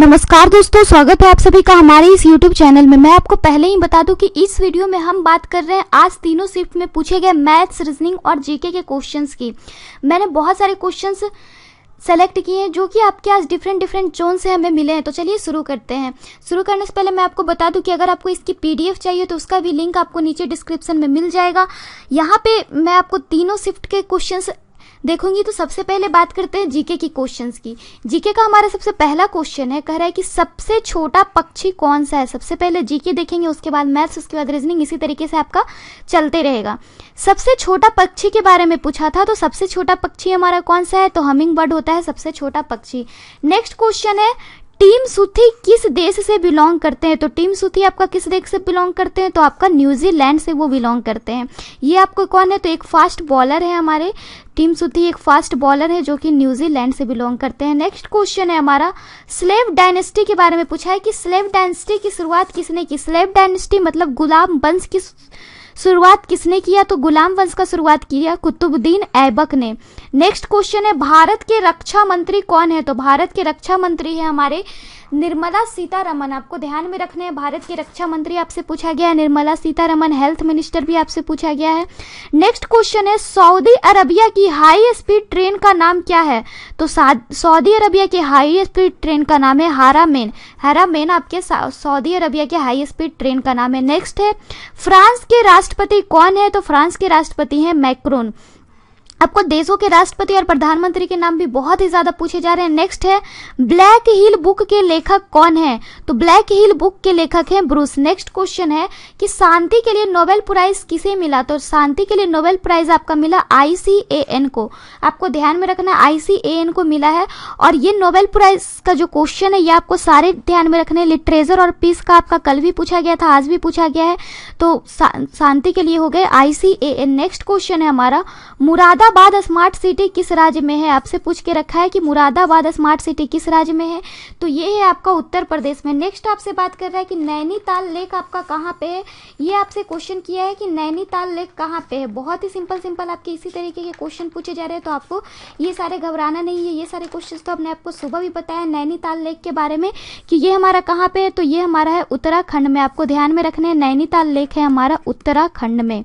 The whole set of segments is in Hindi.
नमस्कार दोस्तों, स्वागत है आप सभी का हमारे इस YouTube चैनल में। मैं आपको पहले ही बता दूं कि इस वीडियो में हम बात कर रहे हैं आज तीनों शिफ्ट में पूछे गए मैथ्स, रीजनिंग और जीके के क्वेश्चंस की। मैंने बहुत सारे क्वेश्चंस सेलेक्ट किए हैं जो कि आपके आज डिफरेंट जोन से हमें मिले हैं। तो चलिए शुरू करते हैं। शुरू करने से पहले मैं आपको बता दूं कि अगर आपको इसकी PDF चाहिए तो उसका भी लिंक आपको नीचे डिस्क्रिप्शन में मिल जाएगा। यहाँ पे मैं आपको तीनों शिफ्ट के क्वेश्चंस देखूंगी। तो सबसे पहले बात करते हैं जीके की क्वेश्चंस की। जीके का हमारा सबसे पहला क्वेश्चन है, कह रहा है कि सबसे छोटा पक्षी कौन सा है। सबसे पहले जीके देखेंगे, उसके बाद मैथ्स, उसके बाद रीजनिंग, इसी तरीके से आपका चलते रहेगा। सबसे छोटा पक्षी के बारे में पूछा था, तो सबसे छोटा पक्षी हमारा कौन सा है, तो हमिंग बर्ड होता है सबसे छोटा पक्षी। नेक्स्ट क्वेश्चन है, टीम सूथी किस देश से बिलोंग करते हैं। तो टीम सूथी आपका किस देश से बिलोंग करते हैं, तो आपका न्यूजीलैंड से वो बिलोंग करते हैं। ये आपको कौन है, तो एक फास्ट बॉलर है हमारे टीम सूथी, एक फास्ट बॉलर है जो कि न्यूजीलैंड से बिलोंग करते हैं। नेक्स्ट क्वेश्चन है हमारा, स्लेव डायनेस्टी के बारे में पूछा है कि स्लेव डायनेस्टी की शुरुआत किसने की। स्लेव डायनेस्टी मतलब गुलाम वंश की शुरुआत किसने किया, तो गुलाम वंश का शुरुआत किया कुतुबुद्दीन ऐबक ने। नेक्स्ट क्वेश्चन है, भारत के रक्षा मंत्री कौन है। तो भारत के रक्षा मंत्री है हमारे निर्मला सीतारमन। आपको ध्यान में रखने हैं, भारत की रक्षा मंत्री आपसे पूछा गया है निर्मला सीतारमन। हेल्थ मिनिस्टर भी आपसे पूछा गया है। नेक्स्ट क्वेश्चन है, सऊदी अरबिया की हाई स्पीड ट्रेन का नाम क्या है। तो सऊदी अरबिया की हाई स्पीड ट्रेन का नाम है हारामेन। हारामेन आपके सऊदी अरबिया के हाई स्पीड ट्रेन का नाम है। नेक्स्ट है, फ्रांस के राष्ट्रपति कौन है। तो फ्रांस के राष्ट्रपति हैं मैक्रोन। आपको देशों के राष्ट्रपति और प्रधानमंत्री के नाम भी बहुत ही ज्यादा पूछे जा रहे हैं। नेक्स्ट है, ब्लैक हिल बुक के लेखक कौन है। तो ब्लैक हिल बुक के लेखक हैं ब्रूस। नेक्स्ट क्वेश्चन है कि शांति के लिए नोबेल प्राइज किसे मिला। तो शांति के लिए नोबेल प्राइज आपका मिला ICAN को। आपको ध्यान में रखना, ICAN को मिला है। और ये नोबेल प्राइज का जो क्वेश्चन है ये आपको सारे ध्यान में रखने। लिटरेचर और पीस का आपका कल भी पूछा गया था, आज भी पूछा गया है। तो शांति के लिए हो गए ICAN। नेक्स्ट क्वेश्चन है हमारा, मुरादाबाद स्मार्ट सिटी किस राज्य में है। आपसे पूछ के रखा है कि मुरादाबाद स्मार्ट सिटी किस राज्य में है, तो ये है आपका उत्तर प्रदेश में। नेक्स्ट आपसे बात कर रहा है कि नैनीताल लेक आपका कहाँ पे है। ये आपसे क्वेश्चन किया है कि नैनीताल लेक कहाँ पे है। बहुत ही सिंपल आपके इसी तरीके के क्वेश्चन पूछे जा रहे हैं, तो आपको ये सारे घबराना नहीं है। ये सारे क्वेश्चन तो हमने आपको सुबह भी बताया नैनीताल लेक के बारे में कि ये हमारा कहाँ पे है, तो ये हमारा है उत्तराखंड में। आपको ध्यान में रखने, नैनीताल लेक है हमारा उत्तराखंड में।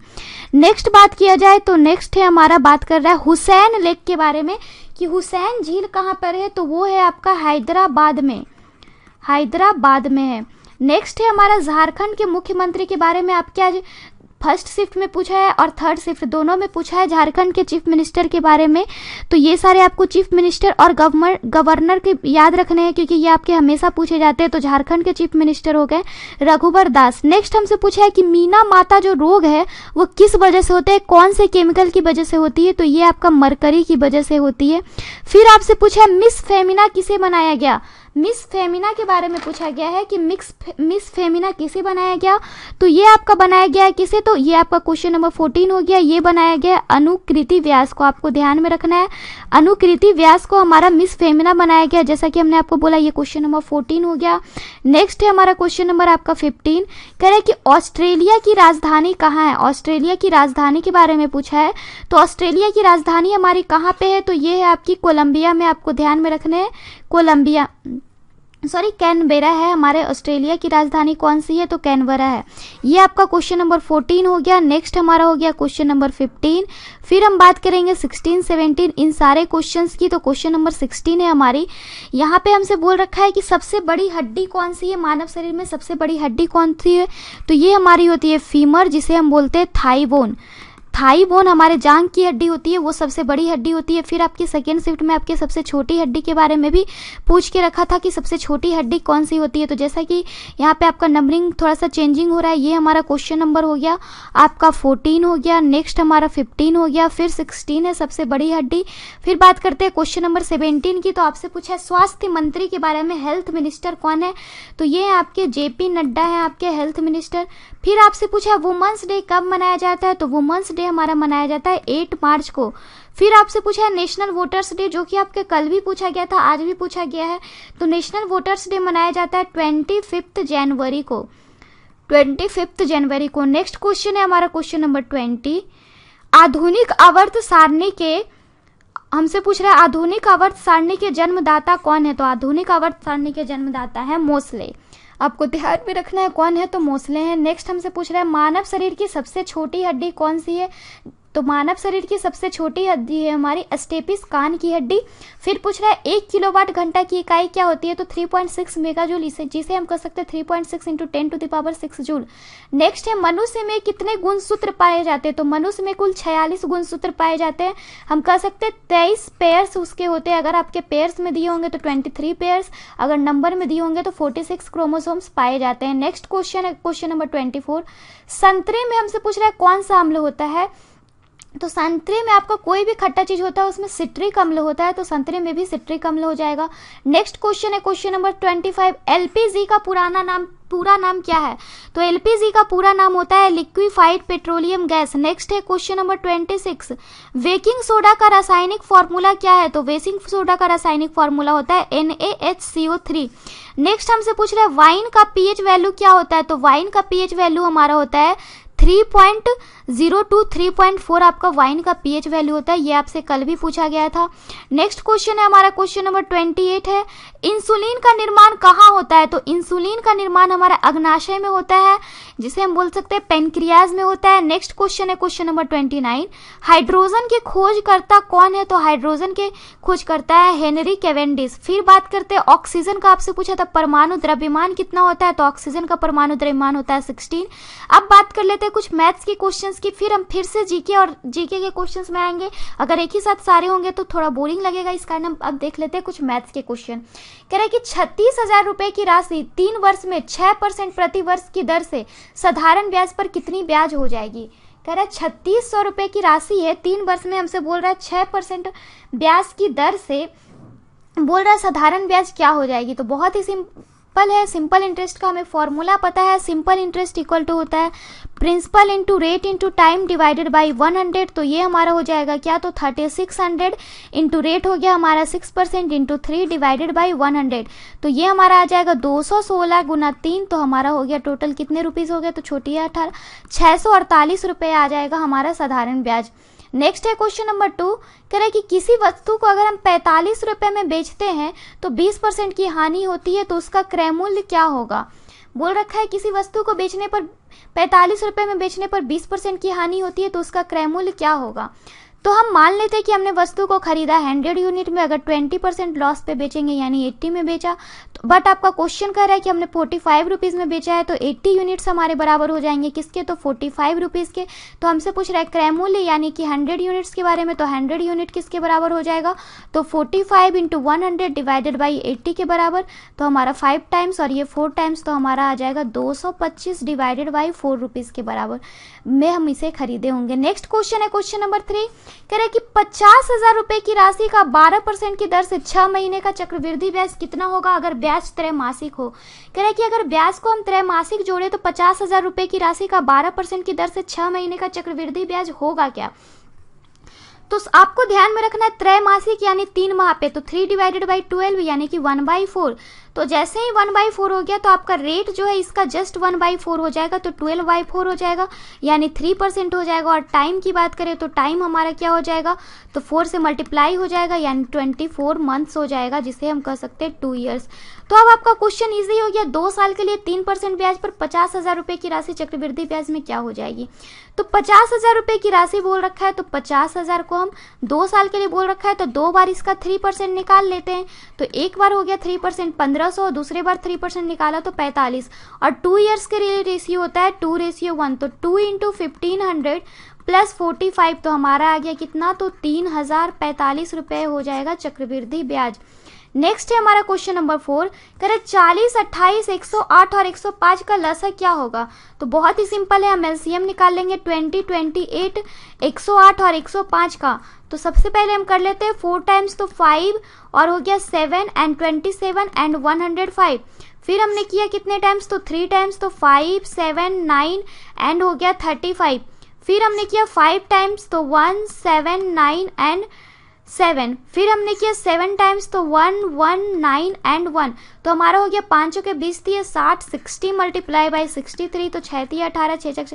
नेक्स्ट बात किया जाए तो नेक्स्ट है हमारा, बात कर रहा है हुसैन लेक के बारे में कि हुसैन झील कहाँ पर है, तो वो है आपका हैदराबाद में। हैदराबाद में है। नेक्स्ट है हमारा, झारखंड के मुख्यमंत्री के बारे में आपके आज फर्स्ट शिफ्ट में पूछा है और थर्ड शिफ्ट दोनों में पूछा है झारखंड के चीफ मिनिस्टर के बारे में। तो ये सारे आपको चीफ मिनिस्टर और गवर्नर के याद रखने हैं क्योंकि ये आपके हमेशा पूछे जाते हैं। तो झारखंड के चीफ मिनिस्टर हो गए रघुवर दास। नेक्स्ट हमसे पूछा है कि मीना माता जो रोग है वो किस वजह से होते हैं, कौन से केमिकल की वजह से होती है, तो ये आपका मरकरी की वजह से होती है। फिर आपसे पूछा है मिस फेमिना किसे बनाया गया। मिस फेमिना के बारे में पूछा गया है कि मिस फेमिना किसे बनाया गया, तो ये आपका बनाया गया है किसे, तो ये आपका क्वेश्चन नंबर 14 हो गया। ये बनाया गया अनुकृति व्यास को। आपको ध्यान में रखना है, अनुकृति व्यास को हमारा मिस फेमिना बनाया गया, जैसा कि हमने आपको बोला। ये क्वेश्चन नंबर 14 हो गया। नेक्स्ट है हमारा क्वेश्चन नंबर आपका 15, कह रहा है कि ऑस्ट्रेलिया की राजधानी कहाँ है। ऑस्ट्रेलिया की राजधानी के बारे में पूछा है, तो ऑस्ट्रेलिया की राजधानी हमारी कहाँ पे है, तो ये है आपकी कोलंबिया में। आपको ध्यान में रखने हैं, कोलंबिया कैनबेरा है हमारे ऑस्ट्रेलिया की राजधानी। कौन सी है, तो कैनबरा है। ये आपका क्वेश्चन नंबर 14 हो गया। नेक्स्ट हमारा हो गया क्वेश्चन नंबर 15। फिर हम बात करेंगे 16, 17 इन सारे क्वेश्चंस की। तो क्वेश्चन नंबर 16 है हमारी, यहाँ पे हमसे बोल रखा है कि सबसे बड़ी हड्डी कौन सी है, मानव शरीर में सबसे बड़ी हड्डी कौन सी है, तो ये हमारी होती है फीमर, जिसे हम बोलते हैं थाई बोन। थाई बोन हमारे जांग की हड्डी होती है, वो सबसे बड़ी हड्डी होती है। फिर आपकी सेकेंड शिफ्ट में आपके सबसे छोटी हड्डी के बारे में भी पूछ के रखा था कि सबसे छोटी हड्डी कौन सी होती है। तो जैसा कि यहाँ पे आपका नंबरिंग थोड़ा सा चेंजिंग हो रहा है, ये हमारा क्वेश्चन नंबर हो गया आपका 14 हो गया। नेक्स्ट हमारा 15 हो गया, फिर 16 है सबसे बड़ी हड्डी। फिर बात करते हैं क्वेश्चन नंबर 17 की। तो आपसे पूछा है स्वास्थ्य मंत्री के बारे में, हेल्थ मिनिस्टर कौन है, तो ये आपके JP नड्डा है आपके हेल्थ मिनिस्टर। फिर आपसे पूछा वुमेन्स डे कब मनाया जाता है, तो वुमेन्स डे हमारा मनाया जाता है 8 मार्च को। फिर आपसे पूछा है नेशनल वोटर्स डे, जो कि आपके कल भी पूछा गया था, आज भी पूछा गया है। तो नेशनल वोटर्स डे मनाया जाता है 25 जनवरी को। 25 जनवरी को। नेक्स्ट क्वेश्चन है हमारा क्वेश्चन नंबर 20, आधुनिक आवर्त सारणी के हमसे पूछ रहा है आधुनिक आवर्त सारणी के जन्मदाता कौन है, तो आधुनिक आवर्त सारणी के जन्मदाता है मोसले। आपको ध्यान में रखना है कौन है, तो मोसले हैं। नेक्स्ट हमसे पूछ रहा है मानव शरीर की सबसे छोटी हड्डी कौन सी है, तो मानव शरीर की सबसे छोटी हड्डी है हमारी स्टेपिस, कान की हड्डी। फिर पूछ रहा है 1 किलोवाट घंटा की इकाई क्या होती है, तो 3.6 मेगाजूल, इसे जिसे हम कह सकते हैं 3.6 × 10⁻6 जूल। नेक्स्ट है मनुष्य में कितने गुणसूत्र पाए जाते हैं, तो मनुष्य में कुल 46 गुणसूत्र पाए जाते हैं। हम कह सकते हैं 23 पेयर्स उसके होते हैं, अगर आपके पेयर्स में दिए होंगे तो 23 पेयर्स, अगर नंबर में दिए होंगे तो 46 क्रोमोसोम्स पाए जाते हैं। नेक्स्ट क्वेश्चन है क्वेश्चन नंबर 24। संतरे में हमसे पूछ रहा है कौन सा अम्ल होता है, तो संतरे में आपका कोई भी खट्टा चीज होता है उसमें सिट्रिक अम्ल होता है, तो संतरे में भी सिट्रिक अम्ल हो जाएगा। नेक्स्ट क्वेश्चन है क्वेश्चन नंबर 25। एलपीजी का पूरा नाम क्या है, तो एलपीजी का पूरा नाम होता है लिक्विफाइड पेट्रोलियम गैस। नेक्स्ट है क्वेश्चन नंबर 26। बेकिंग सोडा का रासायनिक फॉर्मूला क्या है, तो बेकिंग सोडा का रासायनिक फॉर्मूला होता है NaHCO3। नेक्स्ट हमसे पूछ रहे हैं वाइन का पीएच वैल्यू क्या होता है, तो वाइन का पीएच वैल्यू हमारा होता है 3.0 to 3.4 आपका वाइन का पीएच वैल्यू होता है, ये आपसे कल भी पूछा गया था। नेक्स्ट क्वेश्चन है हमारा क्वेश्चन नंबर 28 है इंसुलिन का निर्माण कहाँ होता है, तो इंसुलिन का निर्माण हमारा अग्नाशय में होता है, जिसे हम बोल सकते हैं पेनक्रियाज में होता है। नेक्स्ट क्वेश्चन है क्वेश्चन नंबर 29। हाइड्रोजन के खोजकर्ता कौन है, तो हाइड्रोजन के खोजकर्ता है हेनरी कैवेंडिश। फिर बात करते हैं ऑक्सीजन का, आपसे पूछा था परमाणु द्रव्यमान कितना होता है, तो ऑक्सीजन का परमाणु द्रव्यमान होता है 16। अब बात कर लेते हैं कुछ मैथ्स के क्वेश्चंस की, फिर हम फिर से जीके के क्वेश्चंस में आएंगे। अगर एक ही साथ सारे होंगे तो थोड़ा बोरिंग लगेगा, इस कारण हम अब देख लेते हैं कुछ मैथ्स के क्वेश्चन। कह रहे हैं कि 36,000 रुपए की राशि 3 वर्ष में 6% प्रति वर्ष की दर से साधारण ब्याज पर कितनी ब्याज हो जाएगी। कह रहा है 3600 रुपए की राशि है, 3 वर्ष में हमसे बोल रहा है 6% ब्याज की दर से बोल रहा है साधारण ब्याज क्या हो जाएगी। तो बहुत ही सिंपल है, सिंपल इंटरेस्ट का हमें फॉर्मूला पता है। सिंपल इंटरेस्ट इक्वल टू होता है principal into rate into time divided by 100। तो ये हमारा हो जाएगा क्या, तो 3600 इंटू रेट हो गया हमारा 6% इंटू 3 डिवाइडेड बाई 100। तो ये हमारा आ जाएगा 216 गुना 3, तो हमारा हो गया टोटल कितने रुपीस हो गए, तो छोटी है 18, 648 रुपये आ जाएगा हमारा साधारण ब्याज। नेक्स्ट है क्वेश्चन नंबर 2। कह रहा है कि किसी वस्तु को अगर हम 45 रुपए में बेचते हैं तो 20% की हानि होती है, तो उसका क्रय मूल्य क्या होगा। बोल रखा है किसी वस्तु को बेचने पर 45 रुपए में बेचने पर 20% की हानि होती है, तो उसका क्रय मूल्य क्या होगा। तो हम मान लेते हैं कि हमने वस्तु को खरीदा 100 यूनिट में, अगर 20% लॉस पे बेचेंगे यानी 80 में बेचा, तो बट आपका क्वेश्चन कह रहा है कि हमने 45 रुपीज में बेचा है, तो 80 यूनिट्स हमारे बराबर हो जाएंगे किसके, तो 45 रुपीज के। तो हमसे पूछ रहा है क्रय मूल्य यानी कि 100 यूनिट्स के बारे में, तो 100 यूनिट किसके बराबर हो जाएगा, तो 45 इंटू 100 डिवाइडेड बाई 80 के बराबर। तो हमारा 5 टाइम्स और ये 4 टाइम्स, तो हमारा आ जाएगा 225 डिवाइडेड बाई 4 रुपीज के बराबर में हम इसे खरीदे होंगे। नेक्स्ट क्वेश्चन है क्वेश्चन नंबर 3। कह रहे हैं कि 50,000 रुपए की राशि का 12% की दर से 6 महीने का चक्रवृद्धि ब्याज कितना होगा अगर ब्याज त्रैमासिक हो। कह रहे हैं कि अगर ब्याज को हम त्रैमासिक जोड़े तो 50,000 रुपए की राशि का 12% की दर से 6 महीने का चक्रवृद्धि ब्याज होगा क्या। तो आपको ध्यान में रखना है त्रैमासिक यानी 3 माह पे, तो 3 डिवाइडेड बाई 12 यानी कि 1/4। तो जैसे ही 1/4 हो गया तो आपका रेट जो है इसका जस्ट 1/4 हो जाएगा, तो 12/4 हो जाएगा यानी 3% हो जाएगा। और टाइम की बात करें तो टाइम हमारा क्या हो जाएगा, तो 4 से मल्टीप्लाई हो जाएगा यानी 24 मंथ्स हो जाएगा, जिसे हम कह सकते हैं 2 ईयर्स। तो अब आपका क्वेश्चन इजी हो गया, 2 साल के लिए 3% ब्याज पर 50,000 रुपए की राशि चक्रवृद्धि ब्याज में क्या हो जाएगी। तो 50,000 रुपए की राशि बोल रखा है, तो 50,000 को हम 2 साल के लिए बोल रखा है, तो 2 बार इसका 3% निकाल लेते हैं। तो एक बार हो गया 3% 1500, दूसरे बार 3% निकाला तो 45, और 2 ईयर्स के लिए रेशियो होता है 2:1। तो 2 इंटू 1500 प्लस 45, तो हमारा आ गया कितना, तो 3045 रुपये हो जाएगा चक्रवृद्धि ब्याज। नेक्स्ट है हमारा क्वेश्चन नंबर 4। कह रहे 40, 28, 108 और 105 का लसा क्या होगा। तो बहुत ही सिंपल है, हम एलसीएम निकाल लेंगे 20, 28, 108 और 105 का। तो सबसे पहले हम कर लेते हैं 4 टाइम्स, तो 5 और हो गया 7 एंड 27 एंड 105। फिर हमने किया कितने टाइम्स, तो 3 टाइम्स, तो 5, 7, 9 एंड हो गया 35। फिर हमने किया 5 टाइम्स, तो 1, 7, 9 एंड 7। फिर हमने किया 7 टाइम्स, तो 1, 1, 9 एंड 1। तो हमारा हो गया 5 के 20 दिए 60, 60 मल्टीप्लाई बाई 63, तो 6 18, 6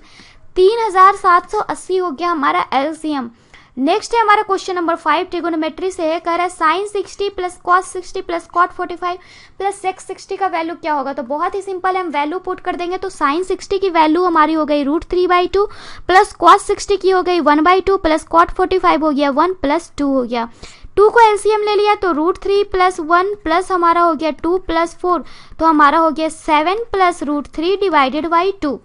3780 हो गया हमारा एलसीएम। नेक्स्ट है हमारा क्वेश्चन नंबर 5 ट्रिगोनोमेट्री से है, कह रहा है sine 60 plus cos 60 plus cot 45 plus sec 60 का वैल्यू क्या होगा। तो बहुत ही सिंपल है, हम वैल्यू पुट कर देंगे। तो साइन 60 की वैल्यू हमारी हो गई √3/2 प्लस कॉस 60 की हो गई 1/2 प्लस कॉट 45 हो गया 1 प्लस 2 हो गया। 2 को एलसीएम ले लिया तो √3 प्लस 1 प्लस हमारा हो गया 2 प्लस 4, तो हमारा हो गया 7 प्लस √3 डिवाइडेड बाई 2।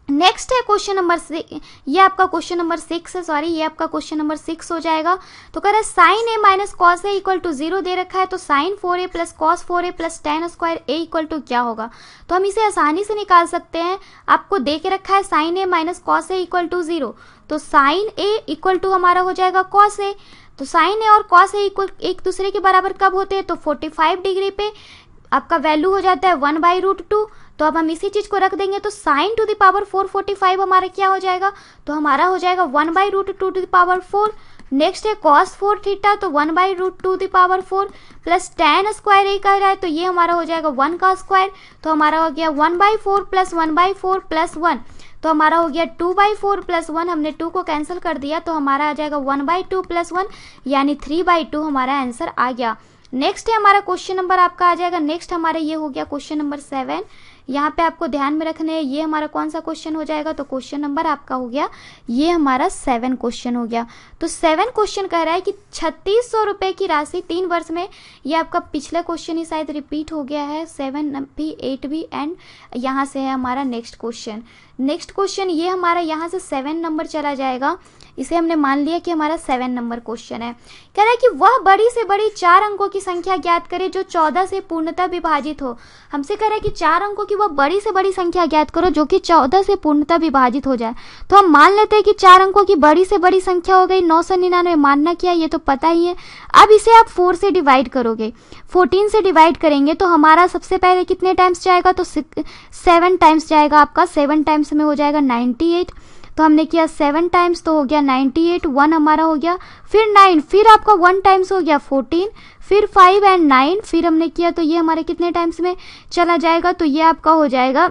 नेक्स्ट है क्वेश्चन नंबर 6, ये आपका क्वेश्चन नंबर 6 है, सॉरी ये आपका क्वेश्चन नंबर 6 हो जाएगा। तो कह रहा है sine a minus cos a equal to 0 दे रखा है, तो sine 4a plus cos 4a plus tan square a equal to क्या होगा। तो हम इसे आसानी से निकाल सकते हैं। आपको दे के रखा है sine a minus cos a equal to 0, तो साइन a इक्वल टू हमारा हो जाएगा कॉस a। तो साइन a और कॉस a इक्वल एक दूसरे के बराबर कब होते हैं, तो 45 डिग्री पे आपका वैल्यू हो जाता है 1/√2। तो अब हम इसी चीज को रख देंगे, तो साइन टू द पावर 445 हमारा क्या हो जाएगा, तो हमारा हो जाएगा 1/√2 टू द पावर 4। नेक्स्ट है cos 4 थीटा, तो 1/√2 to the power 4 plus tan square a कह रहा है, तो ये हमारा हो जाएगा 1 का स्क्वायर, तो हमारा हो गया 1/4 प्लस 1/4 प्लस 1, तो हमारा हो गया 2/4 प्लस 1, हमने 2 को कैंसिल कर दिया, तो हमारा आ जाएगा 1/2 प्लस 1 यानी 3/2 हमारा आंसर आ गया। नेक्स्ट है हमारा क्वेश्चन नंबर आपका आ जाएगा, नेक्स्ट हमारा ये हो गया क्वेश्चन नंबर 7। यहाँ पे आपको ध्यान में रखने हैं, ये हमारा कौन सा क्वेश्चन हो जाएगा, तो क्वेश्चन नंबर आपका हो गया, ये हमारा 7 क्वेश्चन हो गया। तो 7 क्वेश्चन कह रहा है कि 3600 रुपये की राशि 3 वर्ष में, ये आपका पिछला क्वेश्चन ही शायद रिपीट हो गया है, 7 भी 8 भी, एंड यहाँ से है हमारा नेक्स्ट क्वेश्चन। नेक्स्ट क्वेश्चन ये हमारा यहाँ से 7 नंबर चला जाएगा, इसे हमने मान लिया कि हमारा 7 नंबर क्वेश्चन है। कह रहा है कि वह बड़ी से बड़ी 4 अंकों की संख्या ज्ञात करे जो 14 से पूर्णतः विभाजित हो। हमसे कह रहा है कि 4 अंकों की वह बड़ी से बड़ी संख्या ज्ञात करो जो कि 14 से पूर्णतः विभाजित हो जाए। तो हम मान लेते हैं कि 4 अंकों की बड़ी से बड़ी संख्या हो गई 999, मानना क्या है ये तो पता ही है। अब इसे आप 4 से डिवाइड करोगे, 14 से डिवाइड करेंगे तो हमारा सबसे पहले कितने टाइम्स जाएगा, तो 7 टाइम्स जाएगा आपका, 7 टाइम्स में हो जाएगा 98। तो हमने किया 7 टाइम्स तो हो गया 98, 1 हमारा हो गया, फिर 9, फिर आपका 1 टाइम्स हो गया 14, फिर 5 एंड 9, फिर हमने किया तो ये हमारे कितने टाइम्स में चला जाएगा, तो ये आपका हो जाएगा,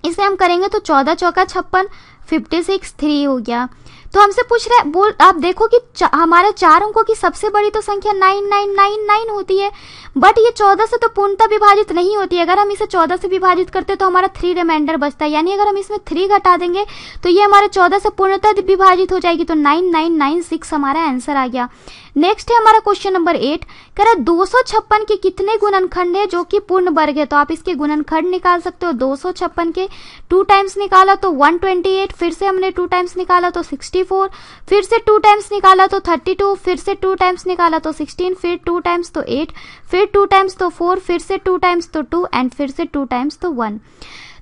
इसे हम करेंगे तो 14 चौका 56, 56 3 हो गया। तो हमसे पूछ रहा है, बोल आप देखो कि हमारे 4 अंकों की सबसे बड़ी तो संख्या 9999 होती है, बट ये 14 से तो पूर्णतः विभाजित नहीं होती है। अगर हम इसे 14 से विभाजित करते तो हमारा 3 रिमाइंडर बचता है, यानी अगर हम इसमें 3 घटा देंगे तो ये हमारे 14 से पूर्णतः विभाजित हो जाएगी, तो 9996 हमारा आंसर आ गया। नेक्स्ट है हमारा क्वेश्चन नंबर 8, कह रहा है 256 के कितने गुणनखंड है जो कि पूर्ण वर्ग है। तो आप इसके गुणनखंड निकाल सकते हो, 256 के 2 टाइम्स निकाला तो 128, फिर से हमने 2 टाइम्स निकाला तो 64, फिर से 2 टाइम्स निकाला तो 32, फिर से 2 टाइम्स निकाला तो 16, फिर 2 टाइम्स तो 8, फिर 2 टाइम्स तो 4, फिर से 2 टाइम्स तो 2 एंड फिर से 2 टाइम्स तो 1।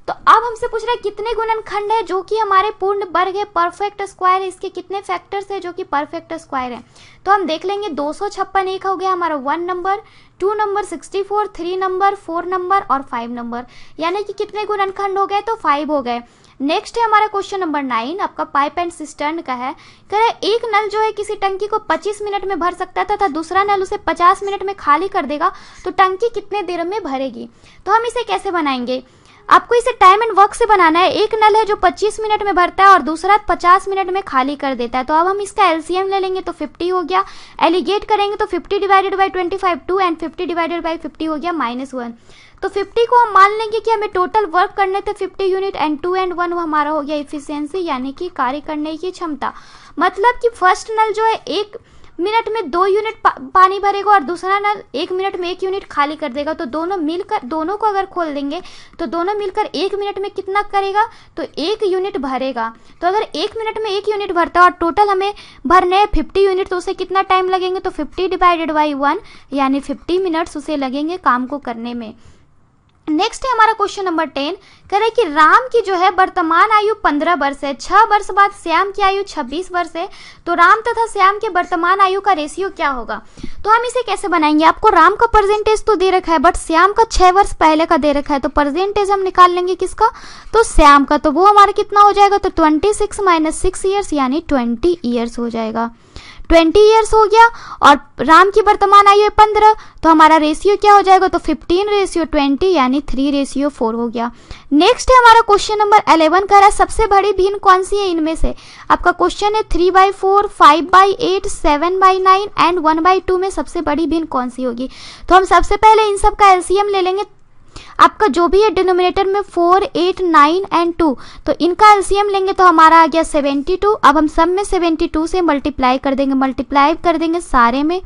तो अब हमसे पूछ रहा है कितने गुणनखंड है जो कि हमारे पूर्ण वर्ग है, परफेक्ट स्क्वायर है, इसके कितने फैक्टर्स है जो कि परफेक्ट स्क्वायर है। तो हम देख लेंगे 256 एक हो गया हमारा 1 नंबर, 2 नंबर 64, 3 नंबर, 4 नंबर और 5 नंबर, यानी कि कितने गुणनखंड हो गए, तो 5 हो गए। नेक्स्ट है हमारा क्वेश्चन नंबर 9, आपका पाइप एंड सिस्टर्न का है। कह रहा है एक नल जो है किसी टंकी को 25 मिनट में भर सकता था तथा दूसरा नल उसे 50 मिनट में खाली कर देगा, तो टंकी कितने देर में भरेगी। तो हम इसे कैसे बनाएंगे, आपको इसे टाइम एंड वर्क से बनाना है। एक नल है जो 25 मिनट में भरता है और दूसरा 50 मिनट में खाली कर देता है। तो अब हम इसका एलसीएम ले लेंगे तो 50 हो गया, एलिगेट करेंगे तो 50 divided by 25 2 and 50 divided by 50 हो गया -1। तो 50 को हम मान लेंगे कि हमें टोटल वर्क करने थे 50 यूनिट एंड 2 एंड 1 हमारा हो गया इफिशियंसी, यानी कि कार्य करने की क्षमता। मतलब कि फर्स्ट नल जो है 1 मिनट में 2 यूनिट पानी भरेगा और दूसरा नल 1 मिनट में 1 यूनिट खाली कर देगा। तो दोनों मिलकर, दोनों को अगर खोल देंगे तो दोनों मिलकर 1 मिनट में कितना करेगा, तो 1 यूनिट भरेगा। तो अगर 1 मिनट में 1 यूनिट भरता है और टोटल हमें भरने हैं 50 यूनिट, तो उसे कितना टाइम लगेंगे, तो 50 डिवाइडेड बाई 1 यानी 50 मिनट्स उसे लगेंगे काम को करने में। नेक्स्ट है हमारा क्वेश्चन नंबर 10, कह रहे कि राम की जो है वर्तमान आयु 15 वर्ष है, 6 वर्ष बाद श्याम की आयु 26 वर्ष है, तो राम तथा श्याम के वर्तमान आयु का रेशियो क्या होगा। तो हम इसे कैसे बनाएंगे, आपको राम का परसेंटेज तो दे रखा है बट श्याम का 6 वर्ष पहले का दे रखा है, तो परसेंटेज हम निकाल लेंगे किसका, तो श्याम का। तो वो हमारा कितना हो जाएगा, तो 26 - 6 ईयर्स यानी 20 ईयर्स हो जाएगा। 20 ईयर्स हो गया, और राम की वर्तमान आयु है 15, तो हमारा रेशियो क्या हो जाएगा, तो 15:20 यानी 3:4 हो गया। नेक्स्ट है हमारा क्वेश्चन नंबर 11 कह रहा है सबसे बड़ी भिन्न कौन सी है इनमें से। आपका क्वेश्चन है 3/4, 5/8, 7/9 एंड 1/2 में सबसे बड़ी भिन्न कौन सी होगी। तो हम सबसे पहले इन सब का एलसीएम ले लेंगे। आपका जो भी है डिनोमिनेटर में 4, 8, 9 एंड 2, तो इनका एलसीएम लेंगे तो हमारा आ गया 72। अब हम सब में 72 से मल्टीप्लाई कर देंगे सारे में,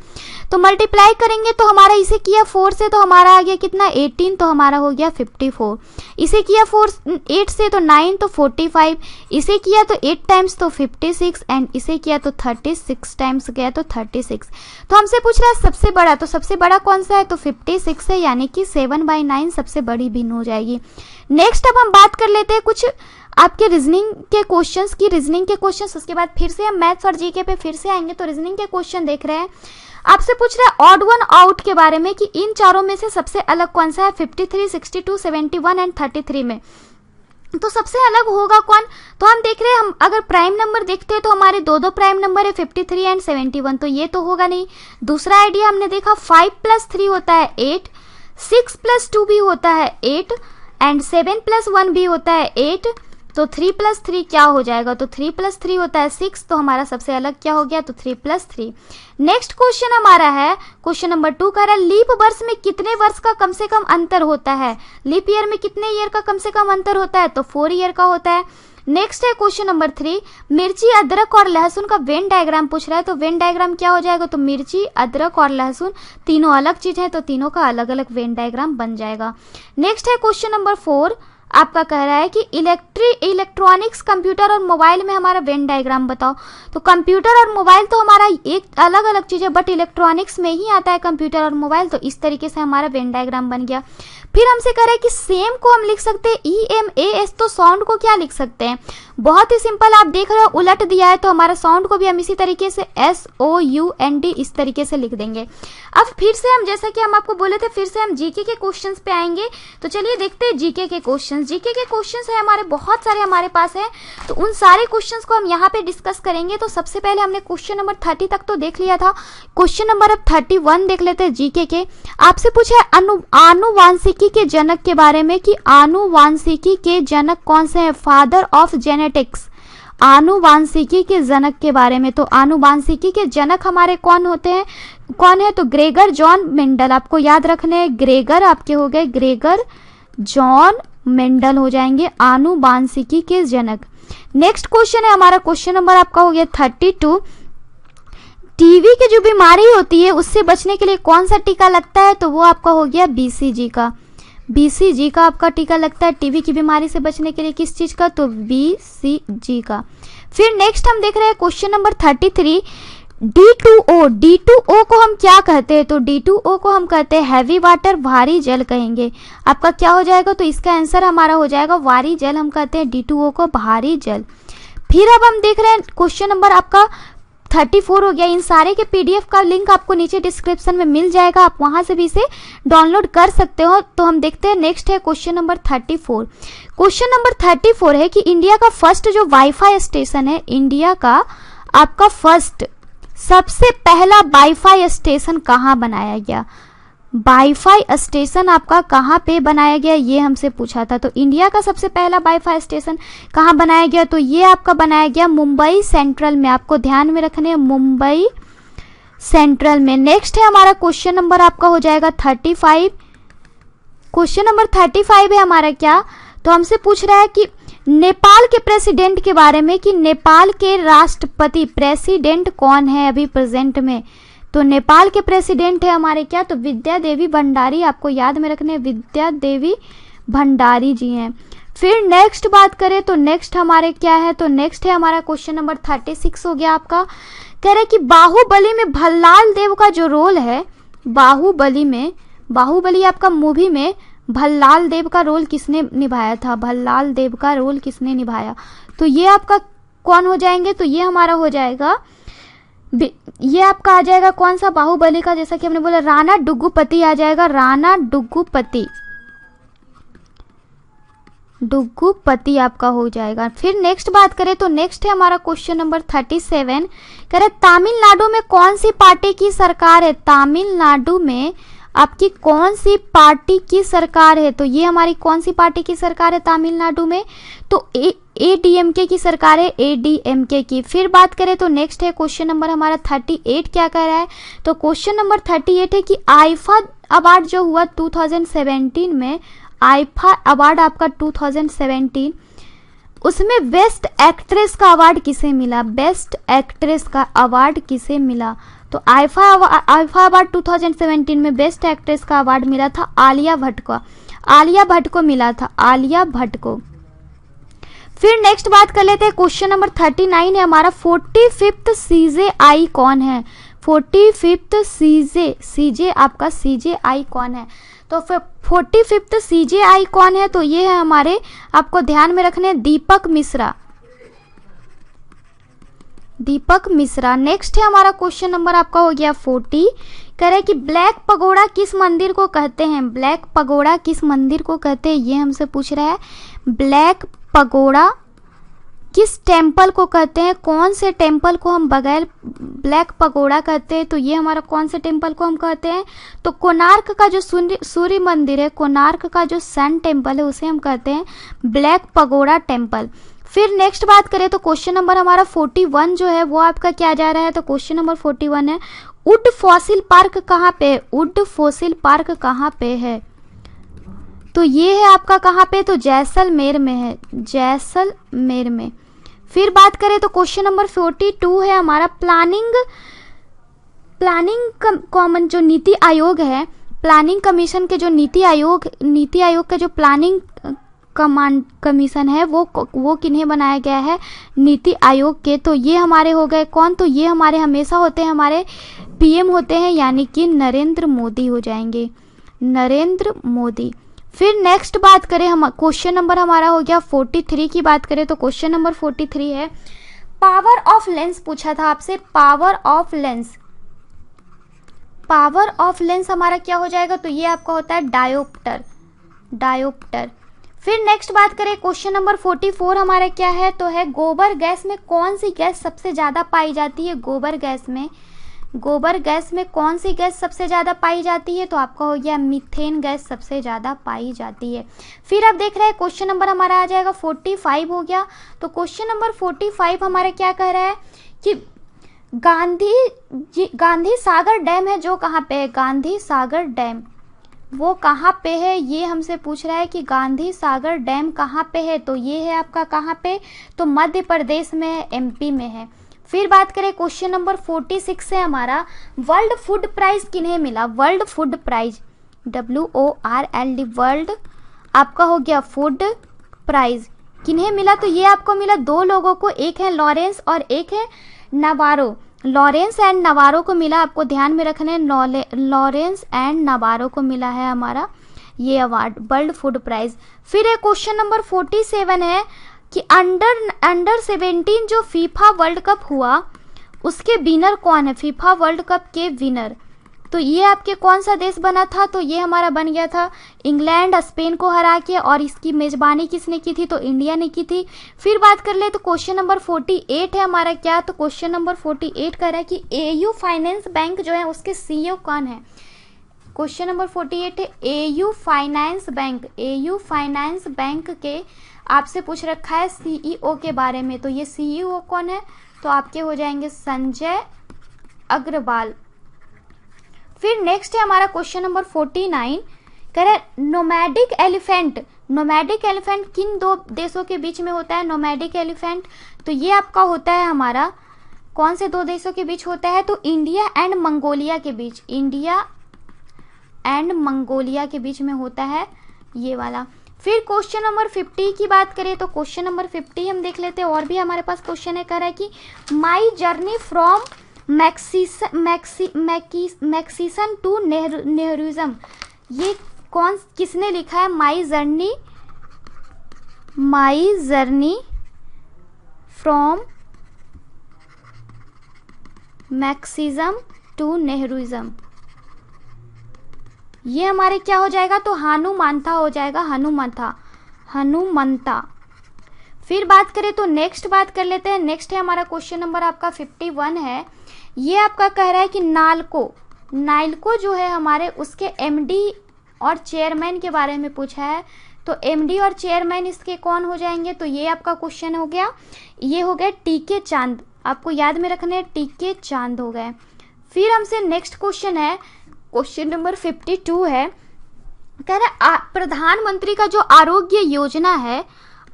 तो मल्टीप्लाई करेंगे तो हमारा इसे किया 4 से तो हमारा आ गया कितना 18, तो हमारा हो गया 54। इसे किया 8 से तो 9 तो 45, इसे किया तो 8 टाइम्स तो 56 एंड इसे किया तो 36 टाइम्स गया तो 36। तो हमसे पूछ रहा है सबसे बड़ा, तो सबसे बड़ा कौन सा है, तो 56 है, यानी कि 7/9 सबसे बड़ी भिन्न हो जाएगी। नेक्स्ट अब हम बात कर लेते हैं कुछ आपके रीजनिंग के क्वेश्चंस, उसके बाद फिर से हम मैथ्स और जीके पे फिर से आएंगे। तो रीजनिंग के क्वेश्चन देख रहे हैं, आपसे पूछ रहा है ऑड वन आउट के बारे में कि इन चारों में से सबसे अलग कौन सा है 53, 62, 71 एंड 33 में। तो सबसे अलग होगा कौन, तो हम देख रहे हैं, हम अगर प्राइम नंबर देखते हैं तो हमारे दो प्राइम नंबर है 53 एंड 71, तो ये तो होगा नहीं। दूसरा आइडिया हमने देखा 5 + 3 होता है 8, 6 + 2 भी होता है 8 एंड 7 + 1 भी होता है 8, तो 3 + 3 क्या हो जाएगा, तो 3 + 3 होता है 6, तो हमारा सबसे अलग क्या हो गया, तो 3 + 3। नेक्स्ट क्वेश्चन हमारा है क्वेश्चन नंबर 2 कह रहा है लीप वर्ष में कितने वर्ष का कम से कम अंतर होता है। लीप ईयर में कितने ईयर का कम से कम अंतर होता है, तो 4 ईयर का होता है। नेक्स्ट है क्वेश्चन नंबर 3, मिर्ची, अदरक और लहसुन का वेन डायग्राम पूछ रहा है, तो वेन डायग्राम क्या हो जाएगा, तो मिर्ची, अदरक और लहसुन तीनों अलग चीज है, तो तीनों का अलग अलग वेन डायग्राम बन जाएगा। नेक्स्ट है क्वेश्चन नंबर 4, आपका कह रहा है कि इलेक्ट्रॉनिक्स, कंप्यूटर और मोबाइल में हमारा वेन डायग्राम बताओ। तो कंप्यूटर और मोबाइल तो हमारा एक अलग अलग चीज है, बट इलेक्ट्रॉनिक्स में ही आता है कंप्यूटर और मोबाइल, तो इस तरीके से हमारा वेन डायग्राम बन गया। फिर हमसे कह रहे हैं कि सेम को हम लिख सकते हैं EMAS, तो साउंड को क्या लिख सकते हैं, बहुत ही सिंपल, आप देख रहे हो उलट दिया है, तो हमारा साउंड को भी हम इसी तरीके से SOUND इस तरीके से लिख देंगे। अब फिर से हम, जैसा कि हम आपको बोले थे, फिर से हम जीके के क्वेश्चंस पे आएंगे। तो चलिए देखते हैं जीके के क्वेश्चंस है हमारे बहुत सारे हमारे पास है, तो उन सारे क्वेश्चंस को हम यहाँ पे डिस्कस करेंगे। तो सबसे पहले हमने क्वेश्चन नंबर 30 तक तो देख लिया था, क्वेश्चन नंबर अब 31 देख लेते हैं जीके के। आपसे पूछा है आनुवांशिकी के जनक के बारे में कि आनुवांशिकी के जनक कौन से हैं, फादर ऑफ जेनेटिक्स, आनुवांशिकी के जनक के बारे में। तो आनुवांशिकी के जनक हमारे कौन होते हैं, कौन है, तो ग्रेगर जॉन मेंडल, आपको याद रखने हैं, ग्रेगर आपके हो गए ग्रेगर जॉन मेंडल हो जाएंगे आनुवांशिकी के जनक। नेक्स्ट क्वेश्चन है हमारा क्वेश्चन नंबर आपका हो गया 32, टीबी की जो बीमारी होती है उससे बचने के लिए कौन सा टीका लगता है, तो वो आपका हो गया BCG का, BCG का आपका टीका लगता है टीबी की बीमारी से बचने के लिए, किस चीज का, तो BCG का। फिर नेक्स्ट हम देख रहे हैं क्वेश्चन नंबर 33, D2O को हम क्या कहते हैं, तो D2O को हम कहते हैं हैवी वाटर, भारी जल कहेंगे। आपका क्या हो जाएगा, तो इसका आंसर हमारा हो जाएगा भारी जल, हम कहते हैं D2O को भारी जल। फिर अब हम देख रहे हैं क्वेश्चन नंबर आपका 34 हो गया। इन सारे के PDF का लिंक आपको नीचे डिस्क्रिप्शन में मिल जाएगा, आप वहां से भी इसे डाउनलोड कर सकते हो। तो हम देखते हैं नेक्स्ट है क्वेश्चन नंबर 34। क्वेश्चन नंबर 34 है कि इंडिया का फर्स्ट जो वाईफाई स्टेशन है, इंडिया का आपका फर्स्ट सबसे पहला वाईफाई स्टेशन कहाँ बनाया गया, वाईफाई स्टेशन आपका कहाँ पे बनाया गया, ये हमसे पूछा था। तो इंडिया का सबसे पहला वाईफाई स्टेशन कहाँ बनाया गया, तो ये आपका बनाया गया मुंबई सेंट्रल में, आपको ध्यान में रखने हैं मुंबई सेंट्रल में। नेक्स्ट है हमारा क्वेश्चन नंबर आपका हो जाएगा 35। क्वेश्चन नंबर 35 है हमारा क्या, तो हमसे पूछ रहा है कि नेपाल के प्रेसिडेंट के बारे में कि नेपाल के राष्ट्रपति प्रेसिडेंट कौन है अभी प्रेजेंट में। तो नेपाल के प्रेसिडेंट है हमारे क्या, तो विद्या देवी भंडारी, आपको याद में रखने विद्या देवी भंडारी जी हैं। फिर नेक्स्ट बात करें तो नेक्स्ट हमारे क्या है, तो नेक्स्ट है हमारा क्वेश्चन नंबर 36 हो गया आपका। कह रहे कि बाहुबली में भल्लाल देव का जो रोल है, बाहुबली आपका मूवी में भल्लाल देव का रोल किसने निभाया था, भल्लाल देव का रोल किसने निभाया, तो ये आपका कौन हो जाएंगे, तो ये हमारा हो जाएगा, ये आपका आ जाएगा कौन सा बाहुबली का, जैसा कि हमने बोला राणा डुग्गुपति आ जाएगा, राणा डुग्गुपति, डुग्गुपति आपका हो जाएगा। फिर नेक्स्ट बात करें तो नेक्स्ट है हमारा क्वेश्चन नंबर 37। कह रहे तमिलनाडु में कौन सी पार्टी की सरकार है? तमिलनाडु में आपकी कौन सी पार्टी की सरकार है? तो ये हमारी कौन सी पार्टी की सरकार है तमिलनाडु में? तो एडीएमके की सरकार है, एडीएमके की। फिर बात करें तो नेक्स्ट है क्वेश्चन नंबर हमारा 38 क्या कह रहा है? तो क्वेश्चन नंबर 38 है कि आईफा अवार्ड जो हुआ 2017 में, आईफा अवार्ड आपका 2017, उसमें बेस्ट एक्ट्रेस का अवार्ड किसे मिला? बेस्ट एक्ट्रेस का अवार्ड किसे मिला? तो आईफा अवार्ड 2017 में बेस्ट एक्ट्रेस का अवार्ड मिला था आलिया भट्ट को। आलिया भट्ट को मिला था, आलिया भट्ट को। फिर नेक्स्ट बात कर लेते हैं क्वेश्चन नंबर 39 है हमारा 45th CJI कौन है? 45th CJ आपका CJI कौन है? तो 45th CJI कौन है? तो ये है हमारे, आपको ध्यान में रखने, दीपक मिश्रा, दीपक मिश्रा। नेक्स्ट है हमारा क्वेश्चन नंबर आपका हो गया 40। कह रहे कि ब्लैक पगोड़ा किस मंदिर को कहते हैं? ब्लैक पगोड़ा किस मंदिर को कहते हैं, ये हमसे पूछ रहा है। ब्लैक पगोड़ा किस टेम्पल को कहते हैं? कौन से टेम्पल को हम बगैर ब्लैक पगोड़ा कहते हैं? तो ये हमारा कौन से टेम्पल को हम कहते हैं? तो कोणार्क का जो सूर्य मंदिर है, कोणार्क का जो सन टेम्पल है, उसे हम कहते हैं ब्लैक पगोड़ा टेम्पल। फिर नेक्स्ट बात करें तो क्वेश्चन नंबर हमारा 41 जो है वो आपका क्या जा रहा है? तो क्वेश्चन नंबर 41 है वुड फॉसिल पार्क कहाँ पे है? वुड फॉसिल पार्क कहाँ पे है? तो ये है आपका कहाँ पे? तो जैसलमेर में है, जैसलमेर में। फिर बात करें तो क्वेश्चन नंबर 42 है हमारा प्लानिंग कॉमन जो नीति आयोग है, प्लानिंग कमीशन के जो नीति आयोग का जो प्लानिंग कमीशन है वो किन्हें बनाया गया है? नीति आयोग के। तो ये हमारे हो गए कौन? तो ये हमारे हमेशा होते हैं, हमारे पीएम होते हैं, यानी कि नरेंद्र मोदी हो जाएंगे, नरेंद्र मोदी। फिर नेक्स्ट बात करें, हम क्वेश्चन नंबर हमारा हो गया 43 की बात करें तो क्वेश्चन नंबर 43 है पावर ऑफ लेंस पूछा था आपसे, power of lens. Power of lens हमारा क्या हो जाएगा? तो ये आपका होता है डायोप्टर, डायोप्टर। फिर नेक्स्ट बात करें क्वेश्चन नंबर 44 हमारा क्या है? तो है गोबर गैस में कौन सी गैस सबसे ज्यादा पाई जाती है? गोबर गैस में कौन सी गैस सबसे ज्यादा पाई जाती है? तो आपका हो गया मीथेन गैस सबसे ज्यादा पाई जाती है। फिर आप देख रहे हैं क्वेश्चन नंबर हमारा आ जाएगा 45 हो गया। तो क्वेश्चन नंबर 45 हमारा क्या कह रहा है कि गांधी सागर डैम है जो कहाँ पे है? गांधी सागर डैम वो कहाँ पे है? ये हमसे पूछ रहा है कि गांधी सागर डैम कहाँ पे है? तो ये है आपका कहाँ पे? तो मध्य प्रदेश में है, एमपी में है। फिर बात करें क्वेश्चन नंबर 46 है हमारा वर्ल्ड फूड प्राइज किन्हें मिला? World food prize, WORLD, world आपका हो गया फूड प्राइज किन्हें मिला? तो ये आपको मिला दो लोगों को, एक है लॉरेंस और एक है नवारो। लॉरेंस एंड नवारो को मिला, आपको ध्यान में रखने, लॉरेंस एंड नवारो को मिला है हमारा ये अवार्ड, वर्ल्ड फूड प्राइज। फिर एक क्वेश्चन नंबर 47 है कि अंडर 17 जो फीफा वर्ल्ड कप हुआ उसके विनर कौन है? फीफा वर्ल्ड कप के विनर, तो ये आपके कौन सा देश बना था? तो ये हमारा बन गया था इंग्लैंड, स्पेन को हरा के। और इसकी मेजबानी किसने की थी? तो इंडिया ने की थी। फिर बात कर ले तो क्वेश्चन नंबर 48 है हमारा क्या? तो क्वेश्चन नंबर 48 कह रहा है कि एयू फाइनेंस बैंक जो है उसके CEO कौन है? क्वेश्चन नंबर 48 है AU finance bank, AU finance bank के आपसे पूछ रखा है CEO के बारे में। तो ये CEO कौन है? तो आपके हो जाएंगे संजय अग्रवाल। फिर नेक्स्ट है हमारा क्वेश्चन नंबर 49 कह रहा है नोमैडिक एलिफेंट, नोमैडिक एलिफेंट किन दो देशों के बीच में होता है? नोमैडिक एलिफेंट तो ये आपका होता है हमारा कौन से दो देशों के बीच होता है? तो इंडिया एंड मंगोलिया के बीच, इंडिया एंड मंगोलिया के बीच में होता है ये वाला। फिर क्वेश्चन नंबर 50 की बात करें तो क्वेश्चन नंबर 50 हम देख लेते हैं, और भी हमारे पास क्वेश्चन है। कह रहा है कि माई जर्नी फ्रॉम मैक्सिसन टू नेहरूइज्म, ये किसने लिखा है? माई जर्नी फ्रॉम मैक्सिज्म टू नेहरूइज्म, ये हमारे क्या हो जाएगा? तो हानू मांथा हो जाएगा, हनुमंता। फिर बात करें तो नेक्स्ट बात कर लेते हैं। नेक्स्ट है हमारा क्वेश्चन नंबर आपका 51 है। ये आपका कह रहा है कि नालको जो है हमारे, उसके एमडी और चेयरमैन के बारे में पूछा है। तो एमडी और चेयरमैन इसके कौन हो जाएंगे? तो ये आपका क्वेश्चन हो गया, ये हो गए टीके चांद। आपको याद में रखने, टीके चांद हो गए। फिर हमसे नेक्स्ट क्वेश्चन है, क्वेश्चन नंबर 52 है। कह रहा है प्रधानमंत्री का जो आरोग्य योजना है,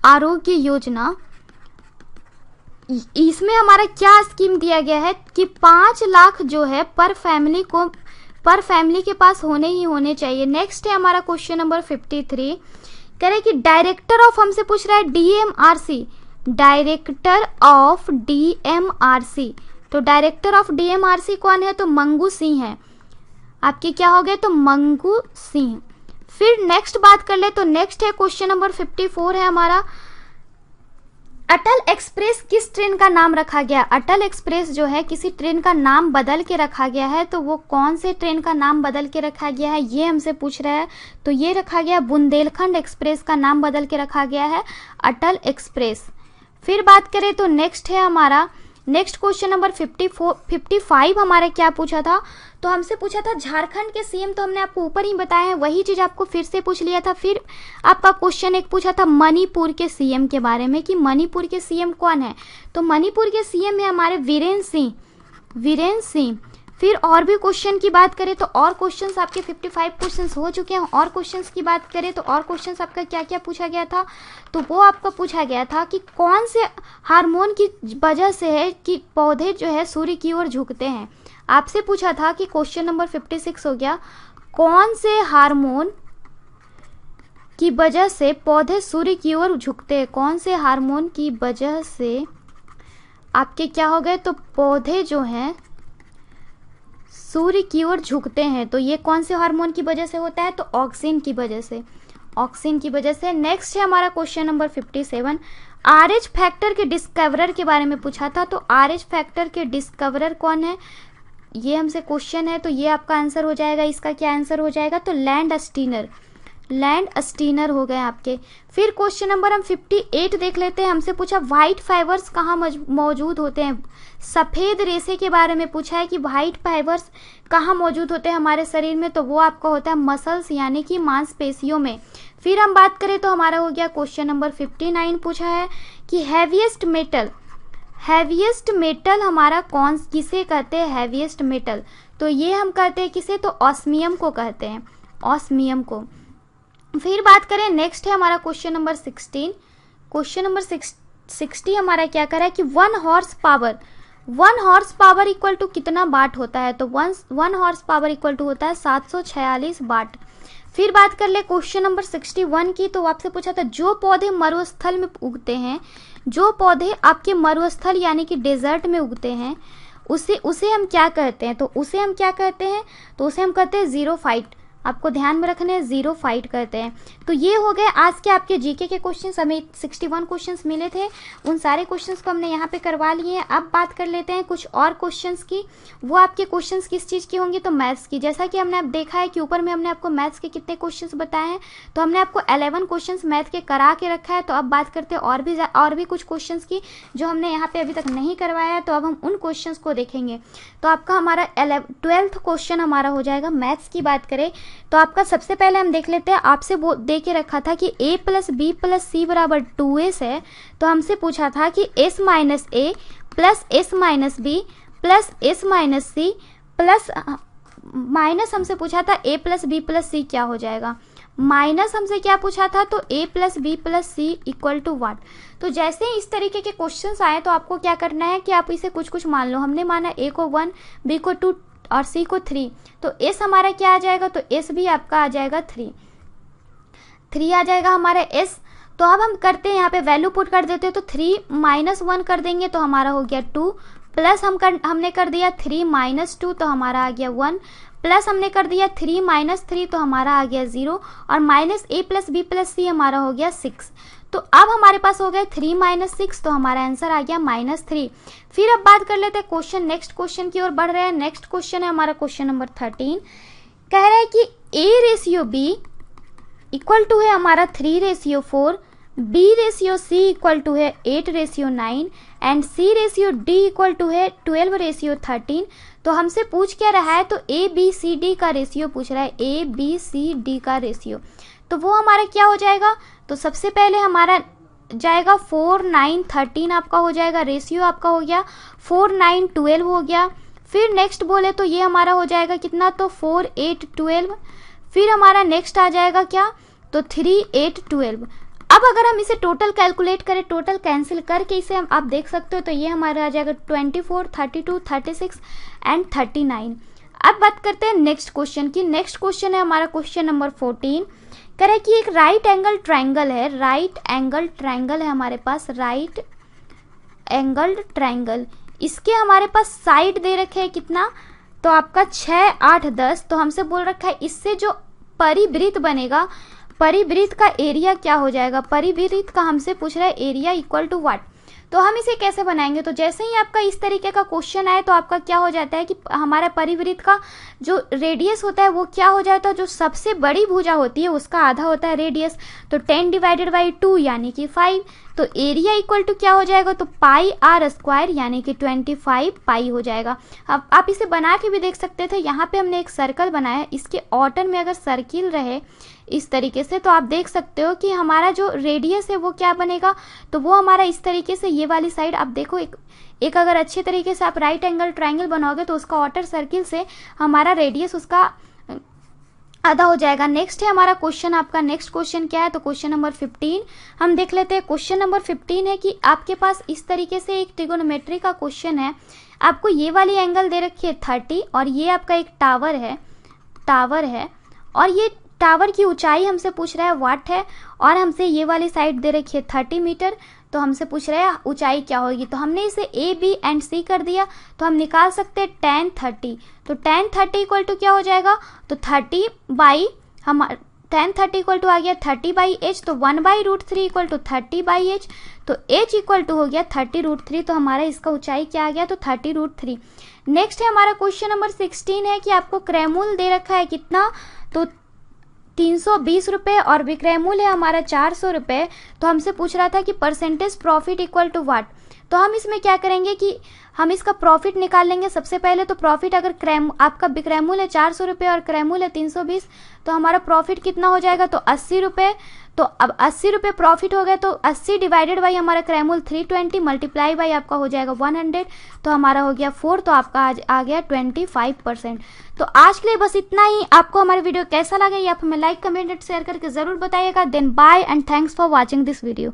आरोग्य योजना, इसमें हमारा क्या स्कीम दिया गया है कि 5 लाख जो है पर फैमिली के पास होने ही होने चाहिए। नेक्स्ट है हमारा क्वेश्चन नंबर 53। कह रहे कि डायरेक्टर ऑफ, हमसे पूछ रहा है डीएमआरसी, डायरेक्टर ऑफ डीएमआरसी। तो डायरेक्टर ऑफ डीएमआरसी कौन है? तो मंगू सिंह है। आपके क्या हो गए? तो मंगू सिंह। फिर नेक्स्ट बात कर ले तो नेक्स्ट है क्वेश्चन नंबर 54 है हमारा, अटल एक्सप्रेस किस ट्रेन का नाम रखा गया? अटल एक्सप्रेस जो है किसी ट्रेन का नाम बदल के रखा गया है। तो वो कौन से ट्रेन का नाम बदल के रखा गया है, ये हमसे पूछ रहा है। तो ये रखा गया बुंदेलखंड एक्सप्रेस का नाम बदल के रखा गया है अटल एक्सप्रेस। फिर बात करें तो नेक्स्ट है हमारा, नेक्स्ट क्वेश्चन नंबर 55 हमारे क्या पूछा था? तो हमसे पूछा था झारखंड के सीएम, तो हमने आपको ऊपर ही बताया है, वही चीज आपको फिर से पूछ लिया था। फिर आपका क्वेश्चन एक पूछा था मणिपुर के सीएम के बारे में कि मणिपुर के सीएम कौन है? तो मणिपुर के सीएम है हमारे वीरेंद्र सिंह। फिर और भी क्वेश्चन की बात करें तो और क्वेश्चंस आपके 55 क्वेश्चंस हो चुके हैं। और क्वेश्चंस की बात करें तो और क्वेश्चंस आपका क्या क्या पूछा गया था? तो वो आपका पूछा गया था कि कौन से हार्मोन की वजह से है कि पौधे जो है सूर्य की ओर झुकते हैं। आपसे पूछा था कि क्वेश्चन नंबर 56 हो गया, कौन से हार्मोन की वजह से पौधे सूर्य की ओर झुकते हैं? कौन से हार्मोन की वजह से आपके क्या हो गए? तो पौधे जो हैं सूर्य की ओर झुकते हैं। तो ये कौन से हार्मोन की वजह से होता है? तो ऑक्सिन की वजह से, ऑक्सिन की वजह से। नेक्स्ट है हमारा क्वेश्चन नंबर 57, आरएच फैक्टर के डिस्कवरर के बारे में पूछा था। तो आरएच फैक्टर के डिस्कवरर कौन है, ये हमसे क्वेश्चन है। तो ये आपका आंसर हो जाएगा, इसका क्या आंसर हो जाएगा? तो लैंड स्टीनर हो गए आपके। फिर क्वेश्चन नंबर हम 58 देख लेते हैं। हमसे पूछा व्हाइट फाइबर्स कहाँ मौजूद होते हैं? सफ़ेद रेशे के बारे में पूछा है कि व्हाइट फाइबर्स कहाँ मौजूद होते हैं हमारे शरीर में? तो वो आपका होता है मसल्स यानी कि मांसपेशियों में। फिर हम बात करें तो हमारा हो गया क्वेश्चन नंबर 59 पूछा है कि हैवीएस्ट मेटल हमारा कौन किसे कहते हैं? हैवीएस्ट मेटल, तो ये हम कहते हैं किसे? तो ऑस्मियम को कहते हैं, ऑस्मियम को। फिर बात करें नेक्स्ट है हमारा क्वेश्चन नंबर 16। क्वेश्चन नंबर 60 हमारा क्या कर रहा है कि 1 हॉर्स पावर इक्वल टू कितना वाट होता है? तो 1 हॉर्स पावर इक्वल टू होता है 746 वाट। फिर बात कर ले क्वेश्चन नंबर 61 की। तो आपसे पूछा था जो पौधे मरुस्थल में उगते हैं, जो पौधे आपके मरुस्थल यानी कि डेजर्ट में उगते हैं, उसे हम क्या कहते हैं? तो उसे हम क्या कहते हैं? तो उसे हम कहते हैं ज़ीरोफाइट। आपको ध्यान में रखने हैं, ज़ीरोफाइट कहते हैं। तो ये हो गए आज के आपके जीके के क्वेश्चंस। हमें 61 क्वेश्चंस मिले थे, उन सारे क्वेश्चंस को हमने यहाँ पे करवा लिए हैं। अब बात कर लेते हैं कुछ और क्वेश्चंस की। वो आपके क्वेश्चंस किस चीज़ की होंगे? तो मैथ्स की। जैसा कि हमने अब देखा है कि ऊपर में हमने आपको मैथ्स के कितने क्वेश्चंस बताए हैं, तो हमने आपको 11 क्वेश्चंस मैथ के करा के रखा है। तो अब बात करते हैं और भी कुछ क्वेश्चंस की जो हमने यहाँ पे अभी तक नहीं करवाया है। तो अब हम उन क्वेश्चंस को देखेंगे। तो आपका हमारा 12th क्वेश्चन हमारा हो जाएगा मैथ्स की बात करें तो आपका सबसे पहले हम देख लेते हैं। आपसे वो दे के रखा था कि a + b + c बराबर 2s है। तो हमसे पूछा था कि s - a plus s - b plus s - c plus minus हमसे पूछा था a + b + c क्या हो जाएगा? माइनस हमसे क्या पूछा था? तो a + b + c equal to what? तो जैसे ही इस तरीके के क्वेश्चंस आए तो आपको क्या करना है कि आप इसे कुछ कुछ मान लो। हमने माना a को 1, b को 2 और c को 3। तो s हमारा क्या आ जाएगा? तो s भी आपका आ जाएगा 3 आ जाएगा हमारा s। तो अब हम करते हैं यहाँ पे वैल्यू पुट कर देते हैं। तो 3 - 1 कर देंगे तो हमारा हो गया 2, प्लस हमने कर दिया 3 - 2 तो हमारा आ गया 1, प्लस हमने कर दिया 3 - 3 तो हमारा आ गया 0, और माइनस a + b + c हमारा हो गया 6। तो अब हमारे पास हो गया 3 - 6 तो हमारा आंसर आ गया -3। फिर अब बात कर लेते हैं नेक्स्ट क्वेश्चन की ओर बढ़ रहे हैं। नेक्स्ट क्वेश्चन है हमारा क्वेश्चन नंबर 13। कह रहा है कि a/b इक्वल टू है हमारा 3/4 B ratio C equal to है 8:9 and C ratio D equal to है 12:13। तो हमसे पूछ क्या रहा है, तो ए बी सी डी का रेशियो पूछ रहा है, ए बी सी डी का रेशियो। तो वो हमारा क्या हो जाएगा, तो सबसे पहले हमारा जाएगा 4 9 13 आपका हो जाएगा, रेशियो आपका हो गया 4 9 12 हो गया। फिर नेक्स्ट बोले तो ये हमारा हो जाएगा कितना, तो 4 8 12। फिर हमारा नेक्स्ट आ जाएगा क्या, तो 3 8 12। अब अगर हम इसे टोटल कैलकुलेट करें, टोटल कैंसिल करके इसे हम आप देख सकते हो, तो ये हमारा आ जाएगा 24 32 36 एंड 39। अब बात करते हैं नेक्स्ट क्वेश्चन की। नेक्स्ट क्वेश्चन है हमारा क्वेश्चन नंबर 14। कह रहा है कि एक राइट एंगल ट्राइंगल है, राइट एंगल ट्राइंगल है हमारे पास, राइट एंगल ट्राइंगल। इसके हमारे पास साइड दे रखे हैं कितना, तो आपका 6 8 10। तो हमसे बोल रखा है इससे जो परिवृत्त बनेगा, परिवृत्त का एरिया क्या हो जाएगा, परिवृत्त का हमसे पूछ रहा है एरिया इक्वल टू व्हाट। तो हम इसे कैसे बनाएंगे, तो जैसे ही आपका इस तरीके का क्वेश्चन आए तो आपका क्या हो जाता है कि हमारा परिवृत्त का जो रेडियस होता है वो क्या हो जाता है, जो सबसे बड़ी भुजा होती है उसका आधा होता है रेडियस, तो 10/2 यानी कि 5। तो एरिया इक्वल टू क्या हो जाएगा, तो पाई आर स्क्वायर यानी कि 25 पाई हो जाएगा। अब आप इसे बना के भी देख सकते थे, यहाँ पे हमने एक सर्कल बनाया, इसके ऑर्डर में अगर सर्किल रहे इस तरीके से तो आप देख सकते हो कि हमारा जो रेडियस है वो क्या बनेगा, तो वो हमारा इस तरीके से ये वाली साइड आप देखो, एक अगर अच्छे तरीके से आप राइट एंगल ट्राइंगल बनाओगे तो उसका ऑर्डर सर्किल से हमारा रेडियस उसका आधा हो जाएगा। नेक्स्ट है हमारा क्वेश्चन, आपका नेक्स्ट क्वेश्चन क्या है, तो क्वेश्चन नंबर 15 हम देख लेते हैं। क्वेश्चन नंबर 15 है कि आपके पास इस तरीके से एक ट्रिगोनोमेट्री का क्वेश्चन है, आपको ये वाली एंगल दे रखी है 30 और ये आपका एक टावर है और ये टावर की ऊंचाई हमसे पूछ रहा है वाट है और हमसे ये वाली साइड दे रखी है 30 मीटर। तो हमसे पूछ रहा है ऊंचाई क्या होगी, तो हमने इसे ए बी एंड सी कर दिया, तो हम निकाल सकते हैं tan 30। तो tan 30 इक्वल टू क्या हो जाएगा, तो 30 बाई हम tan 30 इक्वल टू आ गया 30/h, तो 1/√3 इक्वल टू 30/h, तो h इक्वल टू हो गया 30√3। तो हमारा इसका ऊंचाई क्या आ गया, तो 30√3। नेक्स्ट है हमारा क्वेश्चन नंबर 16 है कि आपको क्रयमूल्य दे रखा है कितना, तो 320 रुपये और विक्रय मूल्य है हमारा 400 रुपये। तो हमसे पूछ रहा था कि percentage profit equal to what. तो हम इसमें क्या करेंगे कि हम इसका प्रॉफिट निकाल लेंगे। सबसे पहले तो प्रॉफिट अगर आपका विक्रय मूल्य 400 रुपये और क्रय मूल्य 320, तो हमारा प्रॉफिट कितना हो जाएगा, तो 80 रुपये। तो अब 80 रुपये प्रॉफिट हो गए, तो 80 डिवाइडेड बाई हमारा क्रय मूल्य 320 मल्टीप्लाई बाई आपका हो जाएगा 100, तो हमारा हो गया 4, तो आपका आज आ गया 25%। तो आज के लिए बस इतना ही। आपको हमारी वीडियो कैसा लगा ये आप हमें लाइक कमेंट शेयर करके जरूर बताइएगा। Then bye and thanks for watching this video.